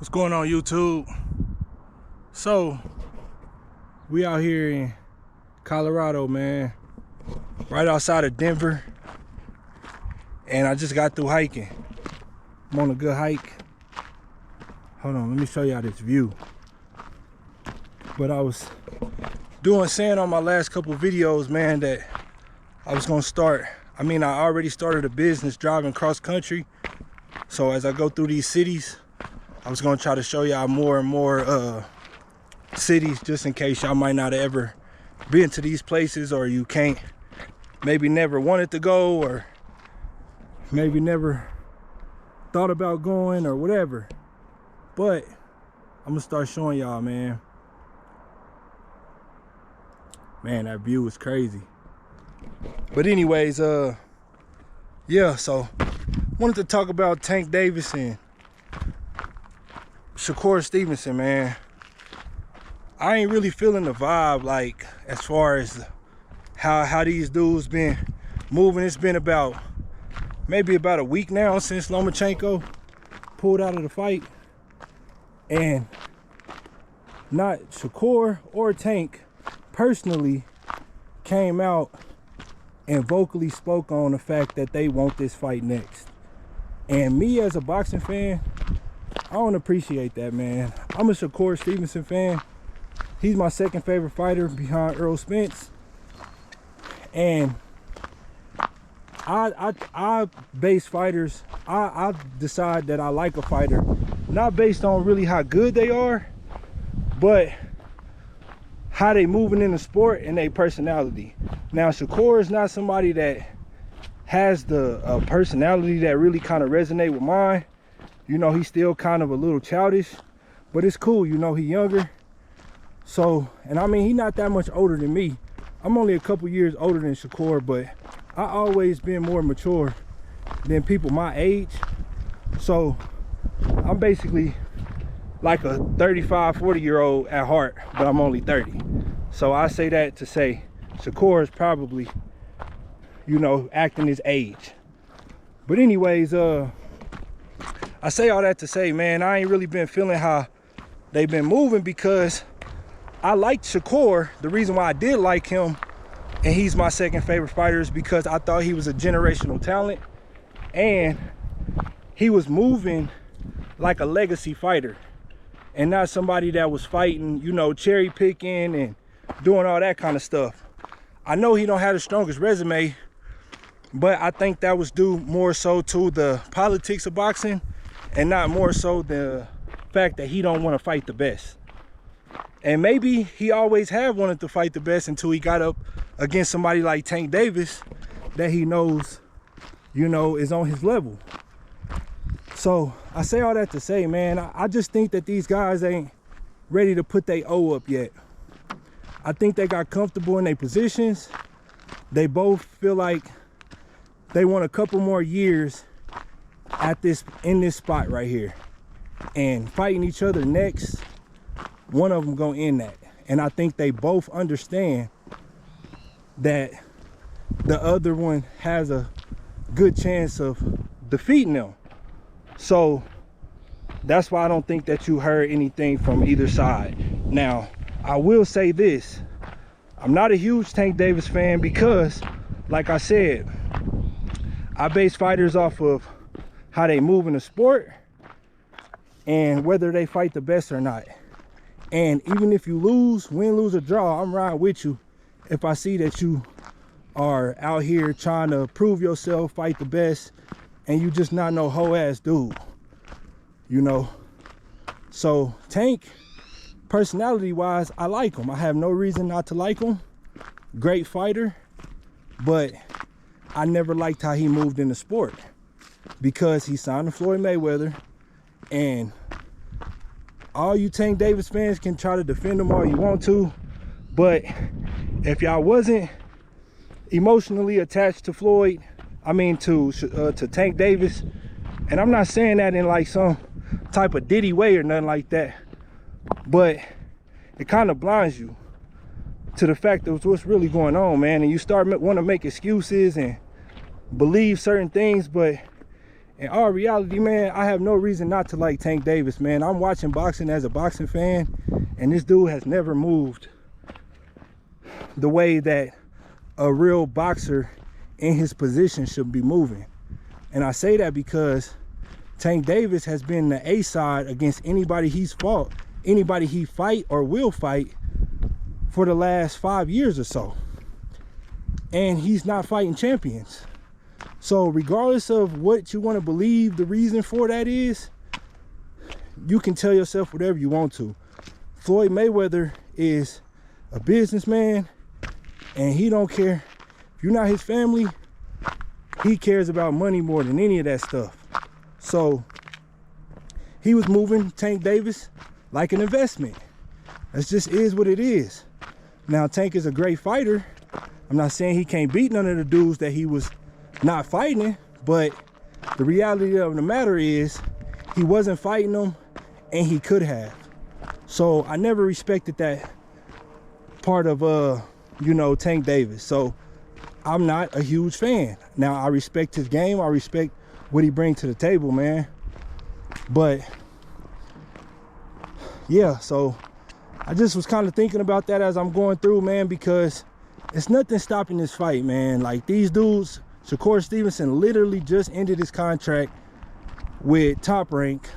What's going on, YouTube? So we out here in Colorado, man, right outside of Denver, and I just got through hiking. I'm on a good hike. Hold on, let me show y'all this view. But I was saying on my last couple videos, man, that I was gonna start. I already started a business driving cross country. So as I go through these cities, I was gonna try to show y'all more and more cities, just in case y'all might not have ever been to these places, or you can't, maybe never wanted to go, or maybe never thought about going, or whatever. But I'm gonna start showing y'all, man. Man, that view is crazy. But anyways, yeah, so wanted to talk about Tank Davis and Shakur Stevenson, man. I ain't really feeling the vibe, like, as far as how these dudes been moving. It's been maybe about a week now since Lomachenko pulled out of the fight, and not Shakur or Tank personally came out and vocally spoke on the fact that they want this fight next. And me, as a boxing fan, I don't appreciate that, man. I'm a Shakur Stevenson fan. He's my second favorite fighter behind Errol Spence. And I base fighters, I decide that I like a fighter not based on really how good they are, but how they moving in the sport and their personality. Now, Shakur is not somebody that has the personality that really kind of resonate with mine. You know, he's still kind of a little childish, but it's cool. You know, he's younger. So, and I mean, he's not that much older than me. I'm only a couple years older than Shakur, but I always been more mature than people my age. So I'm basically like a 35, 40-year-old at heart, but I'm only 30. So I say that to say Shakur is probably, you know, acting his age. But anyways, I say all that to say, man, I ain't really been feeling how they've been moving, because I liked Shakur. The reason why I did like him, and he's my second favorite fighter, is because I thought he was a generational talent, and he was moving like a legacy fighter, and not somebody that was fighting, you know, cherry picking and doing all that kind of stuff. I know he don't have the strongest resume, but I think that was due more so to the politics of boxing, and not more so the fact that he don't want to fight the best. And maybe he always have wanted to fight the best until he got up against somebody like Tank Davis that he knows, you know, is on his level. So I say all that to say, man, I just think that these guys ain't ready to put their O up yet. I think they got comfortable in their positions. They both feel like they want a couple more years in this spot right here, and fighting each other next, one of them gonna end that. And I think they both understand that the other one has a good chance of defeating them. So that's why I don't think that you heard anything from either side. Now, I will say this: I'm not a huge Tank Davis fan, because, like I said, I base fighters off of how they move in the sport and whether they fight the best or not. And even if you lose, win, lose, or draw, I'm riding with you if I see that you are out here trying to prove yourself, fight the best, and you just not no hoe ass dude, you know. So Tank, personality wise, I like him. I have no reason not to like him. Great fighter, but I never liked how he moved in the sport, because he signed to Floyd Mayweather. And all you Tank Davis fans can try to defend him all you want to, but if y'all wasn't emotionally attached to Floyd, to Tank Davis, and I'm not saying that in like some type of Diddy way or nothing like that, but it kind of blinds you to the fact of what's really going on, man. And you start want to make excuses and believe certain things, but In all reality, man, I have no reason not to like Tank Davis, man. I'm watching boxing as a boxing fan, and this dude has never moved the way that a real boxer in his position should be moving. And I say that because Tank Davis has been the A side against anybody he's fought, anybody he fight or will fight for the last 5 years or so. And he's not fighting champions. So regardless of what you want to believe the reason for that is, you can tell yourself whatever you want to. Floyd Mayweather is a businessman, and he don't care. If you're not his family, he cares about money more than any of that stuff. So he was moving Tank Davis like an investment. That just is what it is. Now, Tank is a great fighter. I'm not saying he can't beat none of the dudes that he was not fighting, but the reality of the matter is he wasn't fighting them, and he could have. So I never respected that part of you know, Tank Davis. So I'm not a huge fan. Now, I respect his game. I respect what he brings to the table, man. But yeah, so I just was kind of thinking about that as I'm going through, man, because it's nothing stopping this fight, man. Like, these dudes, Shakur Stevenson literally just ended his contract with Top Rank.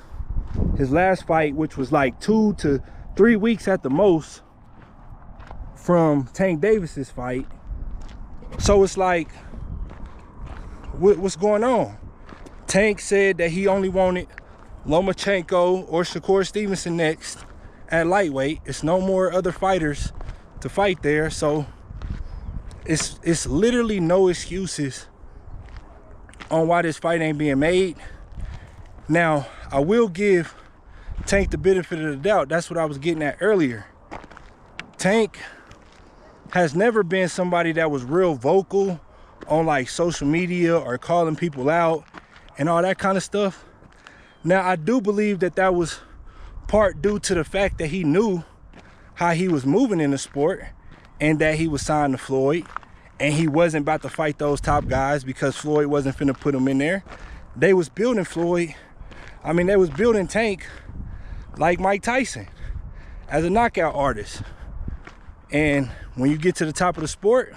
His last fight, which was like 2 to 3 weeks at the most from Tank Davis's fight. So it's like, what's going on? Tank said that he only wanted Lomachenko or Shakur Stevenson next at lightweight. It's no more other fighters to fight there. So it's literally no excuses on why this fight ain't being made. Now, I will give Tank the benefit of the doubt. That's what I was getting at earlier. Tank has never been somebody that was real vocal on like social media or calling people out and all that kind of stuff. Now, I do believe that that was part due to the fact that he knew how he was moving in the sport, and that he was signed to Floyd, and he wasn't about to fight those top guys because Floyd wasn't finna put him in there. They was building Floyd. I mean, they was building Tank like Mike Tyson as a knockout artist. And when you get to the top of the sport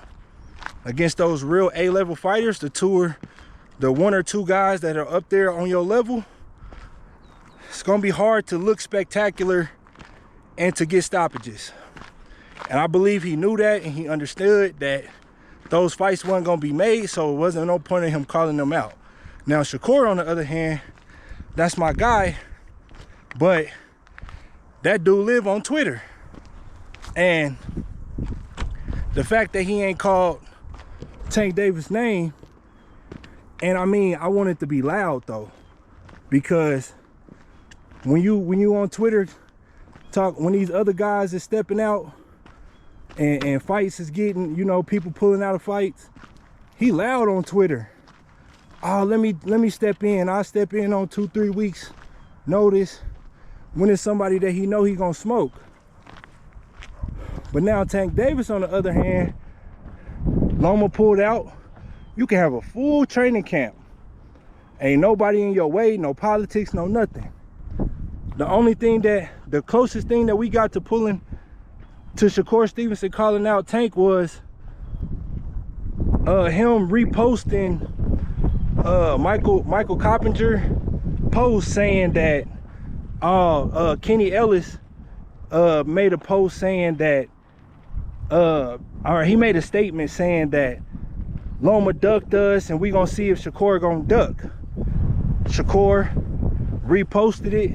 against those real A-level fighters, the one or two guys that are up there on your level, it's gonna be hard to look spectacular and to get stoppages. And I believe he knew that, and he understood that those fights weren't gonna be made, so it wasn't no point in him calling them out. Now, Shakur, on the other hand, that's my guy, but that dude live on Twitter. And the fact that he ain't called Tank Davis' name, and I mean, I want it to be loud though, because when you on Twitter when these other guys is stepping out and fights is getting, you know, people pulling out of fights, he loud on Twitter. Oh, let me step in. I'll step in on 2-3 weeks notice when it's somebody that he know he gonna smoke. But now Tank Davis, on the other hand, Loma pulled out. You can have a full training camp. Ain't nobody in your way, no politics, no nothing. The closest thing that we got to pulling to Shakur Stevenson calling out Tank was him reposting Michael Coppinger post saying that Kenny Ellis made a post saying that or he made a statement saying that Loma ducked us and we gonna see if Shakur gonna duck. Shakur reposted it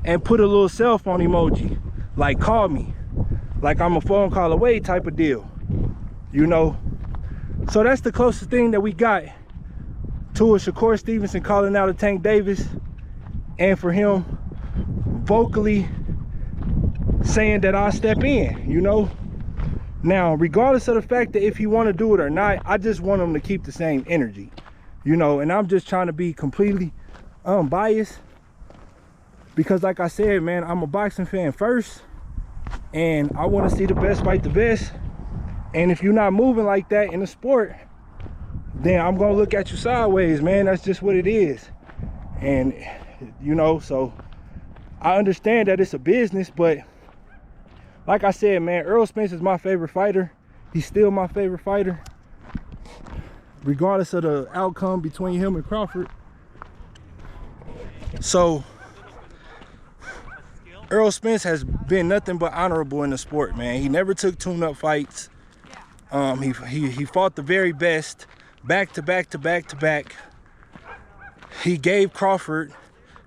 and put a little cell phone emoji, like call me, like I'm a phone call away type of deal, you know. So that's the closest thing that we got to a Shakur Stevenson calling out a Tank Davis, and for him vocally saying that I'll step in, you know. Now, regardless of the fact that if he want to do it or not, I just want him to keep the same energy, you know. And I'm just trying to be completely unbiased, because like I said, man, I'm a boxing fan first, and I want to see the best fight the best. And if you're not moving like that in the sport, then I'm gonna look at you sideways, man. That's just what it is. And you know, so I understand that it's a business, but like I said, man, Errol Spence is my favorite fighter. He's still my favorite fighter, regardless of the outcome between him and Crawford. So Errol Spence has been nothing but honorable in the sport, man. He never took tune-up fights. He fought the very best, back to back to back to back. He gave Crawford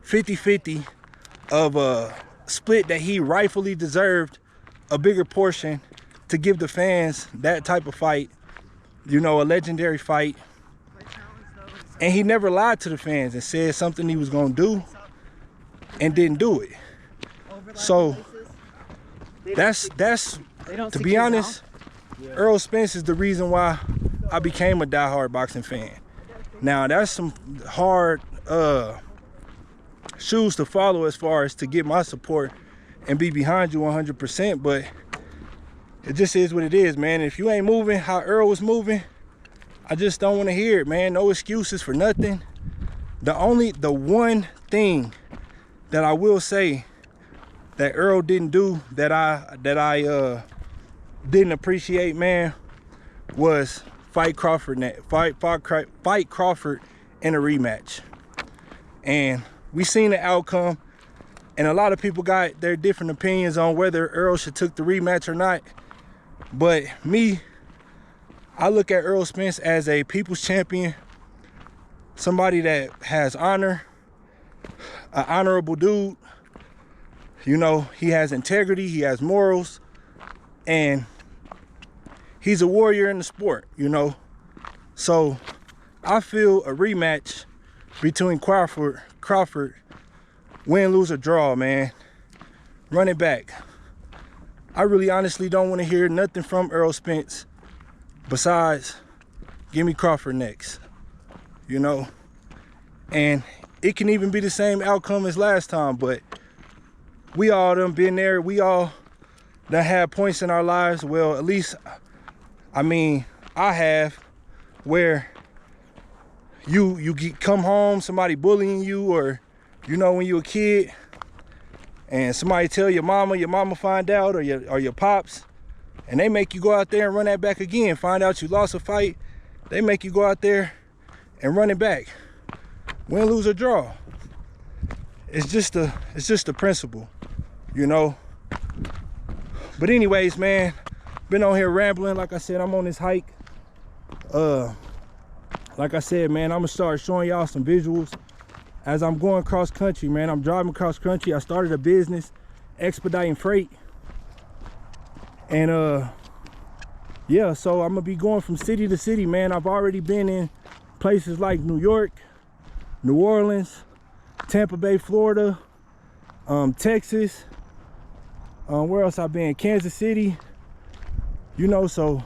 50-50 of a split that he rightfully deserved, a bigger portion, to give the fans that type of fight, you know, a legendary fight. And he never lied to the fans and said something he was gonna do and didn't do it. So that's to be honest, Errol Spence is the reason why I became a diehard boxing fan. Now that's some hard shoes to follow as far as to get my support and be behind you 100%, but it just is what it is, man. If you ain't moving how Earl was moving, I just don't want to hear it, man. No excuses for nothing. The one thing that I will say that Earl didn't do that I didn't appreciate, man, was fight Crawford in a rematch. And we seen the outcome, and a lot of people got their different opinions on whether Earl should took the rematch or not. But me, I look at Errol Spence as a people's champion, somebody that has honor, an honorable dude. You know, he has integrity, he has morals, and he's a warrior in the sport, you know. So I feel a rematch between Crawford, win, lose, or draw, man. Run it back. I really honestly don't want to hear nothing from Errol Spence besides give me Crawford next, you know. And it can even be the same outcome as last time, but we all done been there. We all done had points in our lives, well, at least, I mean, I have, where you come home, somebody bullying you, or you know, when you a kid and somebody tell your mama find out, or your pops, and they make you go out there and run that back again, find out you lost a fight, they make you go out there and run it back. Win, lose, or draw. It's just a principle, you know. But anyways, man, been on here rambling. Like I said, I'm on this hike. Like I said, man, I'm gonna start showing y'all some visuals as I'm going cross country, man. I'm driving cross country. I started a business expediting freight, and yeah, so I'm gonna be going from city to city, man. I've already been in places like New York, New Orleans, Tampa Bay, Florida, Texas, where else I've been? Kansas City, you know. So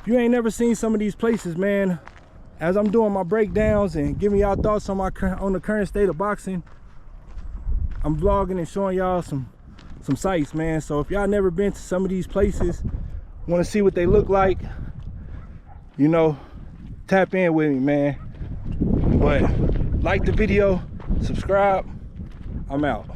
if you ain't never seen some of these places, man, as I'm doing my breakdowns and giving y'all thoughts on the current state of boxing, I'm vlogging and showing y'all some sights, man. So if y'all never been to some of these places, want to see what they look like, you know, tap in with me, man. But like the video, subscribe. I'm out.